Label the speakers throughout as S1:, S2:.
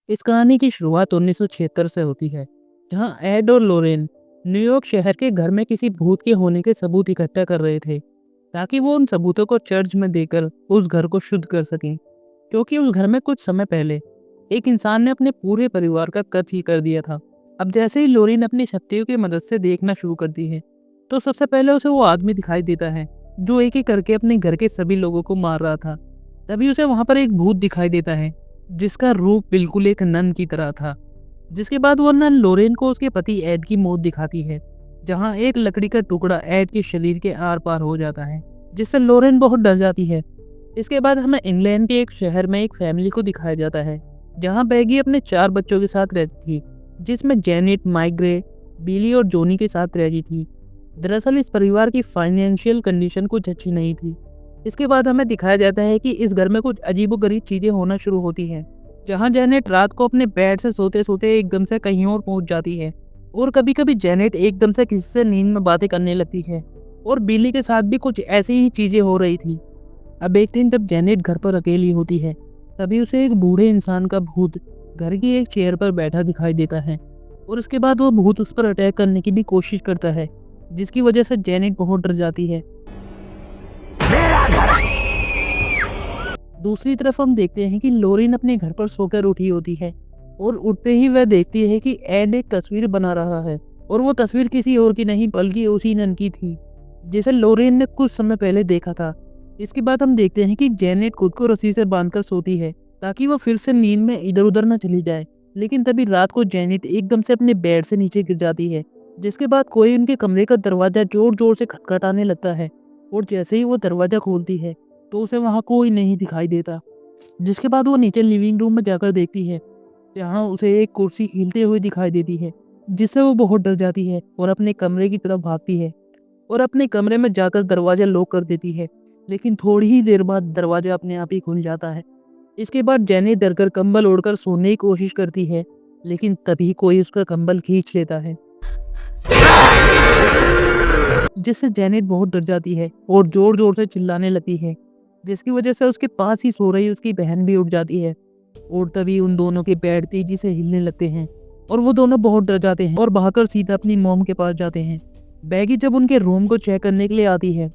S1: इस कहानी की शुरुआत 1976 से होती है, जहां एड और लोरेन न्यूयॉर्क शहर के घर में किसी भूत के होने के सबूत इकट्ठा कर रहे थे, ताकि वो उन सबूतों को चर्च में देकर उस घर को शुद्ध कर सकें। क्योंकि उस घर में कुछ समय पहले एक इंसान ने अपने पूरे परिवार का कत्ल ही कर दिया था। अब जैसे ही लोरेन अपनी शक्तियों की मदद से देखना शुरू करती है, तो सबसे पहले उसे वो आदमी दिखाई देता है जो एक एक करके अपने घर के सभी लोगों को मार रहा था। तभी उसे वहां पर एक भूत दिखाई देता है जिसका रूप बिल्कुल एक नन की तरह था। जिसके बाद वो नन लोरेन को उसके पति एड की मौत दिखाती है, जहां एक लकड़ी का टुकड़ा एड के शरीर के आर पार हो जाता है, जिससे लोरेन बहुत डर जाती है। इसके बाद हमें इंग्लैंड के एक शहर में एक फैमिली को दिखाया जाता है, जहां बैगी अपने 4 बच्चों के साथ रहती थी, जिसमें जेनेट, माइग्रे, बिली और जोनी के साथ रहती थी। दरअसल इस परिवार की फाइनेंशियल कंडीशन कुछ अच्छी नहीं थी। इसके बाद हमें दिखाया जाता है कि इस घर में कुछ अजीबोगरीब चीजें होना शुरू होती हैं, जहां जेनेट रात को अपने बेड से सोते सोते एकदम से कहीं और पहुंच जाती है, और कभी कभी जेनेट एकदम से किसी से नींद में बातें करने लगती है, और बिली के साथ भी कुछ ऐसी ही चीजें हो रही थी। अब एक दिन जब जेनेट घर पर अकेली होती है, तभी उसे एक बूढ़े इंसान का भूत घर की एक चेयर पर बैठा दिखाई देता है, और उसके बाद वो भूत उस पर अटैक करने की भी कोशिश करता है, जिसकी वजह से जेनेट बहुत डर जाती है। दूसरी तरफ हम देखते हैं कि लोरेन अपने घर पर सोकर उठी होती है, और उठते ही वह देखती है कि एड एक तस्वीर बना रहा है, और वो तस्वीर किसी और की नहीं बल्कि उसी नन की थी, जिसे लोरेन ने कुछ समय पहले देखा था। इसके बाद हम देखते हैं कि जेनेट खुद को रस्सी से बांधकर सोती है, ताकि वो फिर से नींद में इधर उधर न चली जाए। लेकिन तभी रात को जेनेट एकदम से अपने बेड से नीचे गिर जाती है, जिसके बाद कोई उनके कमरे का दरवाजा जोर जोर से खटखटाने लगता है, और जैसे ही वो दरवाजा खोलती है तो उसे वहाँ कोई नहीं दिखाई देता। जिसके बाद वो नीचे लिविंग रूम में जाकर देखती है, जहाँ उसे एक कुर्सी हिलते हुए दिखाई देती है, जिससे वो बहुत डर जाती है और अपने कमरे की तरफ भागती है, और अपने कमरे में जाकर दरवाजा लॉक कर देती है। लेकिन थोड़ी ही देर बाद दरवाजा अपने आप ही खुल जाता है। इसके बाद जेनी डरकर कंबल ओढ़कर सोने की कोशिश करती है, लेकिन तभी कोई उसका कंबल खींच लेता है, जिससे जेनेट बहुत डर जाती है और जोर जोर से चिल्लाने लगती है, जिसकी वजह से उसके पास ही सो रही उसकी बहन भी उठ जाती है। और तभी उन दोनों के पैर तेजी से हिलने लगते हैं, और वो दोनों बहुत डर जाते हैं और भागकर सीधा अपनी मॉम के पास जाते हैं। बैगी जब उनके रूम को चेक करने के लिए आती है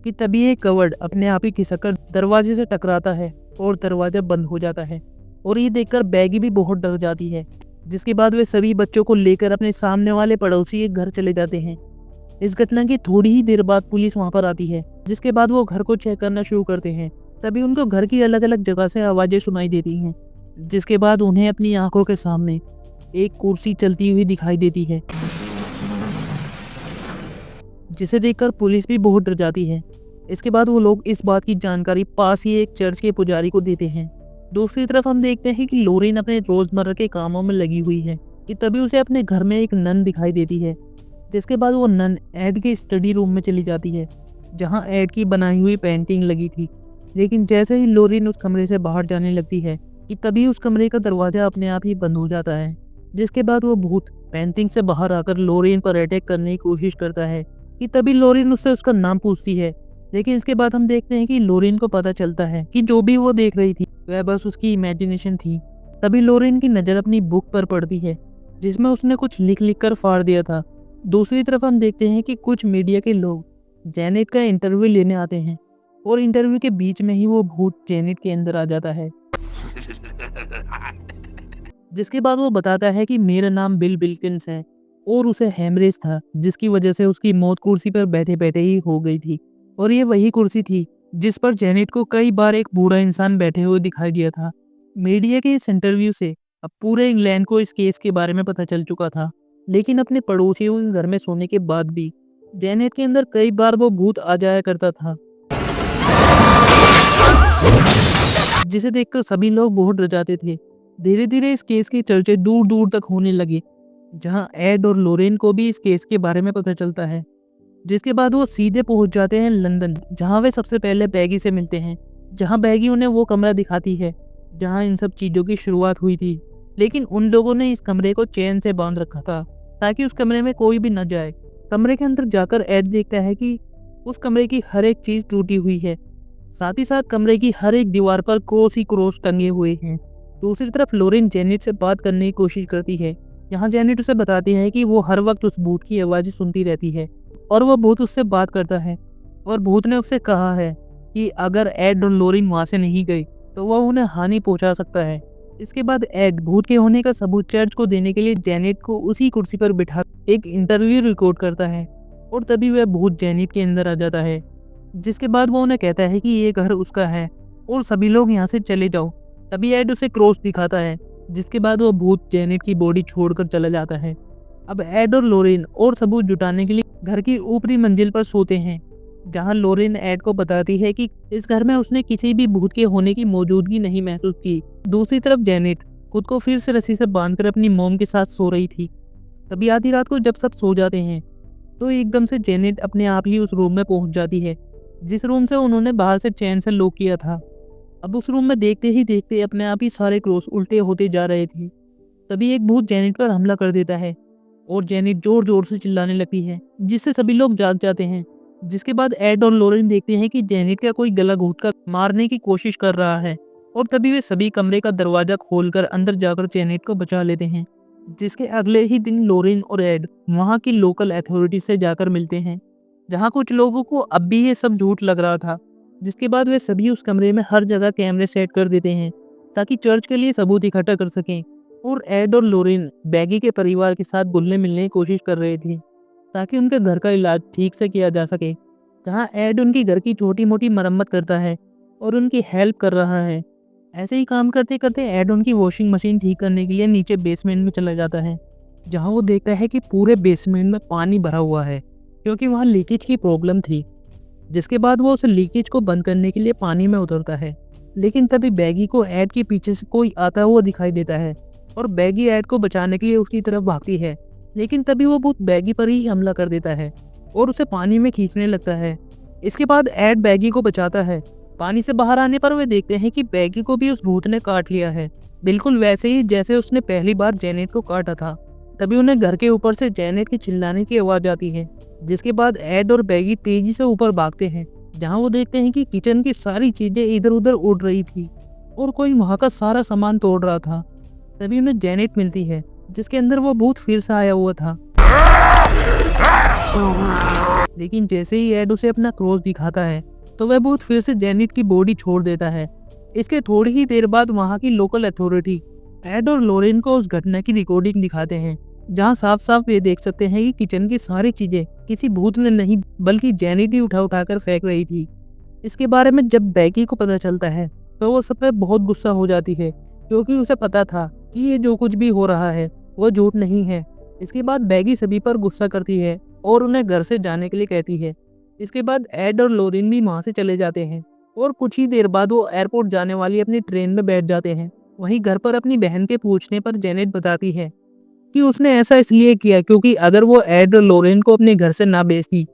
S1: कि तभी एक कवर्ड अपने आप ही खिसककर दरवाजे से टकराता है और दरवाजा बंद हो जाता है, और ये देखकर बैगी भी बहुत डर जाती है। जिसके बाद वे सभी बच्चों को लेकर अपने सामने वाले पड़ोसी के घर चले जाते हैं। इस घटना की थोड़ी ही देर बाद पुलिस वहां पर आती है, जिसके बाद वो घर को चेक करना शुरू करते हैं। तभी उनको घर की अलग अलग जगह से आवाजें सुनाई देती हैं, जिसके बाद उन्हें अपनी आंखों के सामने एक कुर्सी चलती हुई दिखाई देती है, जिसे देखकर पुलिस भी बहुत डर जाती है। इसके बाद वो लोग इस बात की जानकारी पास ही एक चर्च के पुजारी को देते हैं। दूसरी तरफ हम देखते हैं कि लोरेन अपने रोजमर्रा के कामों में लगी हुई है कि तभी उसे अपने घर में एक नन दिखाई देती है। जिसके बाद वो नन एड के स्टडी रूम में चली जाती है, जहां एड की बनाई हुई पेंटिंग लगी थी। लेकिन जैसे ही लोरेन उस कमरे से बाहर जाने लगती है कि तभी उस कमरे का दरवाजा अपने आप ही बंद हो जाता है। जिसके बाद वो भूत पेंटिंग से बाहर आकर लोरेन पर अटैक करने की कोशिश करता है कि तभी लोरेन उससे उसका नाम पूछती है। लेकिन इसके बाद हम देखते हैं कि लोरेन को पता चलता है कि जो भी वो देख रही थी वह बस उसकी इमेजिनेशन थी। तभी लोरेन की नज़र अपनी बुक पर पड़ती है, जिसमें उसने कुछ लिख लिख कर फाड़ दिया था। दूसरी तरफ हम देखते हैं कि कुछ मीडिया के लोग जेनेट का इंटरव्यू लेने आते हैं, और इंटरव्यू के बीच में ही वो भूत जेनेट के अंदर आ जाता है। जिसके बाद वो बताता है कि मेरा नाम बिल बिल्किंस है, और उसे हेमरेज था, जिसकी वजह से उसकी मौत कुर्सी पर बैठे बैठे ही हो गई थी। और ये वही कुर्सी थी जिस पर जेनेट को कई बार एक बूढ़ा इंसान बैठे हुए दिखाई दिया था। मीडिया के इस इंटरव्यू से अब पूरे इंग्लैंड को इस केस के बारे में पता चल चुका था। लेकिन अपने पड़ोसियों के घर में सोने के बाद भी जेनेट के अंदर कई बार वो भूत आ जाया करता था, जिसे देखकर सभी लोग बहुत डर जाते थे। धीरे धीरे इस केस के चर्चे दूर दूर तक होने लगे, जहां एड और लोरेन को भी इस केस के बारे में पता चलता है। जिसके बाद वो सीधे पहुंच जाते हैं लंदन, जहां वे सबसे पहले बैगी से मिलते हैं, जहां बैगी उन्हें वो कमरा दिखाती है जहां इन सब चीज़ों की शुरुआत हुई थी। लेकिन उन लोगों ने इस कमरे को चेन से बांध रखा था, ताकि उस कमरे में कोई भी न जाए। कमरे के अंदर जाकर एड देखता है कि उस कमरे की हर एक चीज़ टूटी हुई है। साथ ही साथ कमरे की हर एक दीवार पर क्रॉस ही क्रॉस टंगे हुए हैं, दूसरी तरफ लोरेन जेनेट से बात करने की कोशिश करती है। यहाँ जेनेट उसे बताती है कि वो हर वक्त उस भूत की आवाज़ें सुनती रहती है और वो भूत उससे बात करता है और भूत ने उससे कहा है कि अगर एड और लोरेन वहाँ से नहीं गई तो वह उन्हें हानि पहुँचा सकता है। इसके बाद एड भूत के होने का सबूत चर्च को देने के लिए जेनेट को उसी कुर्सी पर बिठा एक इंटरव्यू रिकॉर्ड करता है और तभी वह भूत जेनेट के अंदर आ जाता है, जिसके बाद वो उन्हें कहता है कि ये घर उसका है और सभी लोग यहाँ से चले जाओ। तभी एड उसे क्रॉस दिखाता है, जिसके बाद वो भूत जेनेट की बॉडी छोड़कर चला जाता है। अब एड और लोरेन और सबूत जुटाने के लिए घर की ऊपरी मंजिल पर सोते हैं, जहाँ लोरेन एड को बताती है कि इस घर में उसने किसी भी भूत के होने की मौजूदगी नहीं महसूस की। दूसरी तरफ जेनेट खुद को फिर से रस्सी से बांधकर अपनी मॉम के साथ सो रही थी। तभी आधी रात को जब सब सो जाते हैं तो एकदम से जेनेट अपने आप ही उस रूम में पहुंच जाती है, जिस रूम से उन्होंने बाहर से चैन से लॉक किया था। अब उस रूम में देखते ही देखते अपने आप ही सारे क्रॉस उल्टे होते जा रहे थे। तभी एक भूत जेनेट पर हमला कर देता है और जेनेट जोर जोर से चिल्लाने लगती है, जिससे सभी लोग जाग जाते हैं। जिसके बाद एड और लोरेन देखते हैं कि जेनेट का कोई गला घोंटकर मारने की कोशिश कर रहा है और तभी वे सभी कमरे का दरवाजा खोलकर अंदर जाकर जेनेट को बचा लेते हैं। जिसके अगले ही दिन लोरेन और एड वहाँ की लोकल अथॉरिटी से जाकर मिलते हैं, जहाँ कुछ लोगों को अब भी ये सब झूठ लग रहा था। जिसके बाद वे सभी उस कमरे में हर जगह कैमरे सेट कर देते हैं ताकि चर्च के लिए सबूत इकट्ठा कर सकें। और एड और लोरेन बैगी के परिवार के साथ घुलने मिलने की कोशिश कर रहे थे ताकि उनके घर का इलाज ठीक से किया जा सके, जहाँ एड उनकी घर की छोटी मोटी मरम्मत करता है और उनकी हेल्प कर रहा है। ऐसे ही काम करते करते एड उनकी वॉशिंग मशीन ठीक करने के लिए नीचे बेसमेंट में चला जाता है, जहाँ वो देखता है कि पूरे बेसमेंट में पानी भरा हुआ है क्योंकि वहाँ लीकेज की प्रॉब्लम थी। जिसके बाद वो उस लीकेज को बंद करने के लिए पानी में उतरता है, लेकिन तभी बैगी को एड के पीछे से कोई आता हुआ दिखाई देता है और बैगी एड को बचाने के लिए उसकी तरफ भागती है, लेकिन तभी वो भूत बैगी पर ही हमला कर देता है और उसे पानी में खींचने लगता है। इसके बाद एड बैगी को बचाता है। पानी से बाहर आने पर वे देखते हैं कि बैगी को भी उस भूत ने काट लिया है, बिल्कुल वैसे ही जैसे उसने पहली बार जेनेट को काटा था। तभी उन्हें घर के ऊपर से जेनेट के चिल्लाने की आवाज़ आती है, जिसके बाद एड और बैगी तेजी से ऊपर भागते हैं, जहां वो देखते हैं कि किचन की सारी चीजें इधर उधर उड़ रही थी और कोई वहां का सारा सामान तोड़ रहा था। तभी उन्हें जेनेट मिलती है, जिसके अंदर वो भूत फिर से आया हुआ था। लेकिन जैसे ही एड उसे अपना क्रॉस दिखाता है तो वह भूत फिर से जेनेट की बॉडी छोड़ देता है। इसके थोड़ी ही देर बाद वहाँ की लोकल अथॉरिटी एड और लोरेन को उस घटना की रिकॉर्डिंग दिखाते हैं, जहाँ साफ साफ ये देख सकते हैं कि किचन की सारी चीजें किसी भूत ने नहीं बल्कि जेनेट ही उठा उठाकर फेंक रही थी। इसके बारे में जब बैगी को पता चलता है तो वो सब पे बहुत गुस्सा हो जाती है, क्योंकि उसे पता था कि ये जो कुछ भी हो रहा है वो झूठ नहीं है। इसके बाद बैगी सभी पर गुस्सा करती है और उन्हें घर से जाने के लिए कहती है। इसके बाद एड और लोरेन भी वहाँ से चले जाते हैं और कुछ ही देर बाद वो एयरपोर्ट जाने वाली अपनी ट्रेन में बैठ जाते हैं। वहीं घर पर अपनी बहन के पूछने पर जेनेट बताती है कि उसने ऐसा इसलिए किया क्योंकि अगर वो एड और लोरेन को अपने घर से ना बेचती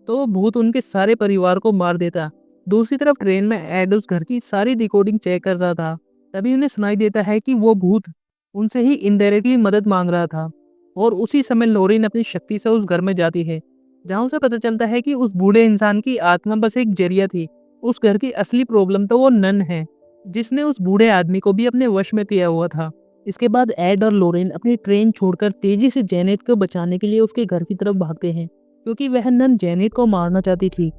S1: तो वो भूत उनके सारे परिवार को मार देता। दूसरी तरफ ट्रेन में एड उस घर की सारी रिकॉर्डिंग चेक कर रहा था। तभी उन्हें सुनाई देता है कि वो भूत उनसे ही इनडायरेक्टली मदद मांग रहा था और उसी समय लोरेन अपनी शक्ति से उस घर में जाती है, जहाँ उसे पता चलता है कि उस बूढ़े इंसान की आत्मा बस एक जरिया थी। उस घर की असली प्रॉब्लम तो वो नन है, जिसने उस बूढ़े आदमी को भी अपने वश में किया हुआ था। इसके बाद एड और लोरेन अपनी ट्रेन छोड़कर तेजी से जेनेट को बचाने के लिए उसके घर की तरफ भागते हैं, क्योंकि वह नन जेनेट को मारना चाहती थी।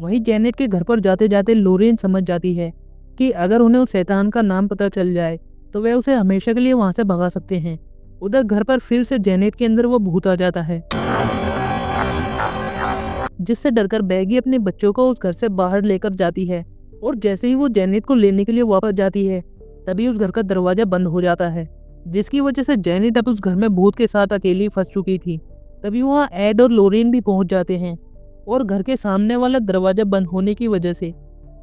S1: वहीं जेनेट के घर पर जाते जाते लोरेन समझ जाती है कि अगर उन्हें उस शैतान का नाम पता चल जाए तो वे उसे हमेशा के लिए वहां से भगा सकते हैं। उधर घर पर फिर से जेनेट के अंदर वो भूत आ जाता है, जिससे डरकर बैगी अपने बच्चों को उस घर से बाहर लेकर जाती है और जैसे ही वो जेनेट को लेने के लिए वापस जाती है तभी उस घर का दरवाजा बंद हो जाता है, जिसकी वजह से जेनेट अब उस घर में भूत के साथ अकेली फंस चुकी थी। तभी वहाँ एड और लोरेन भी पहुंच जाते हैं और घर के सामने वाला दरवाजा बंद होने की वजह से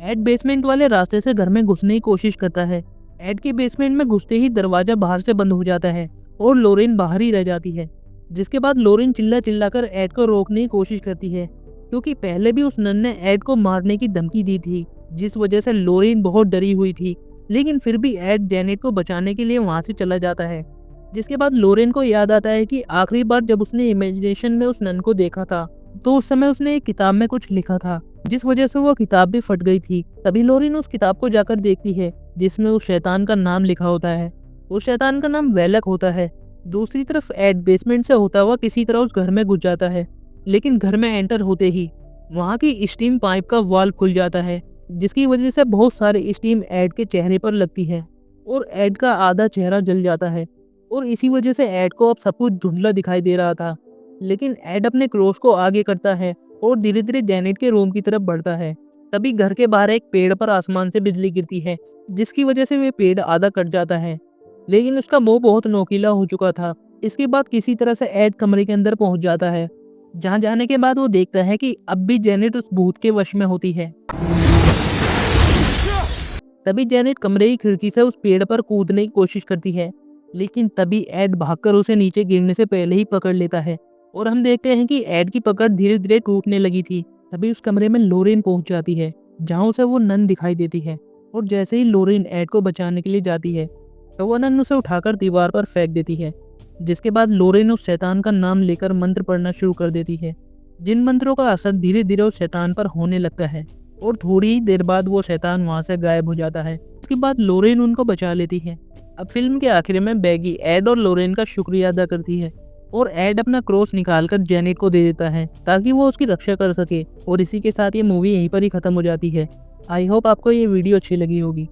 S1: एड बेसमेंट वाले रास्ते से घर में घुसने की कोशिश करता है। एड के बेसमेंट में घुसते ही दरवाजा बाहर से बंद हो जाता है और लोरेन बाहर ही रह जाती है। जिसके बाद लोरेन चिल्ला चिल्लाकर एड को रोकने की कोशिश करती है, क्योंकि पहले भी उस नन ने एड को मारने की धमकी दी थी, जिस वजह से लोरेन बहुत डरी हुई थी। लेकिन फिर भी एड जेनेट को बचाने के लिए वहां से चला जाता है। जिसके बाद लोरेन को याद आता है कि आखिरी बार जब उसने इमेजिनेशन में उस नन को देखा था तो उस समय उसने एक किताब में कुछ लिखा था, जिस वजह से वो किताब भी फट गई थी। तभी लोरेन उस किताब को जाकर देखती है जिसमें उस शैतान का नाम लिखा होता है उस शैतान का नाम वेलक होता है। दूसरी तरफ एड बेसमेंट से होता हुआ किसी तरह उस घर में घुस जाता है, लेकिन घर में एंटर होते ही वहाँ की स्टीम पाइप का वाल्व खुल जाता है, जिसकी वजह से बहुत सारे स्टीम एड के चेहरे पर लगती है और एड का आधा चेहरा जल जाता है। और इसी वजह से एड को अब सब कुछ धुंधला दिखाई दे रहा था। लेकिन एड अपने क्रॉस को आगे करता है और धीरे धीरे जेनेट के रूम की तरफ बढ़ता है। तभी घर के बाहर एक पेड़ पर आसमान से बिजली गिरती है, जिसकी वजह से वे पेड़ आधा कट जाता है, लेकिन उसका मुंह बहुत नोकीला हो चुका था। इसके बाद किसी तरह से एड कमरे के अंदर पहुंच जाता है, जहां जाने के बाद वो देखता है कि अब भी जेनेट उस भूत के वश में होती है। तभी जेनेट कमरे की खिड़की से उस पेड़ पर कूदने की कोशिश करती है, लेकिन तभी एड भागकर उसे नीचे गिरने से पहले ही पकड़ लेता है और हम देखते हैं कि एड की पकड़ धीरे धीरे टूटने लगी थी। तभी उस कमरे में लोरेन पहुंच जाती है, जहां उसे वो नन दिखाई देती है और जैसे ही लोरेन एड को बचाने के लिए जाती है तो वो नन उसे उठाकर दीवार पर फेंक देती है। जिसके बाद लोरेन उस शैतान का नाम लेकर मंत्र पढ़ना शुरू कर देती है, जिन मंत्रों का असर धीरे धीरे उस शैतान पर होने लगता है और थोड़ी ही देर बाद वो शैतान वहां से गायब हो जाता है। उसके बाद लोरेन उनको बचा लेती है। अब फिल्म के आखिर में बैगी एड और लोरेन का शुक्रिया अदा करती है और एड अपना क्रॉस निकालकर जेनेट को दे देता है ताकि वो उसकी रक्षा कर सके। और इसी के साथ ये मूवी यहीं पर ही खत्म हो जाती है। आई होप आपको ये वीडियो अच्छी लगी होगी।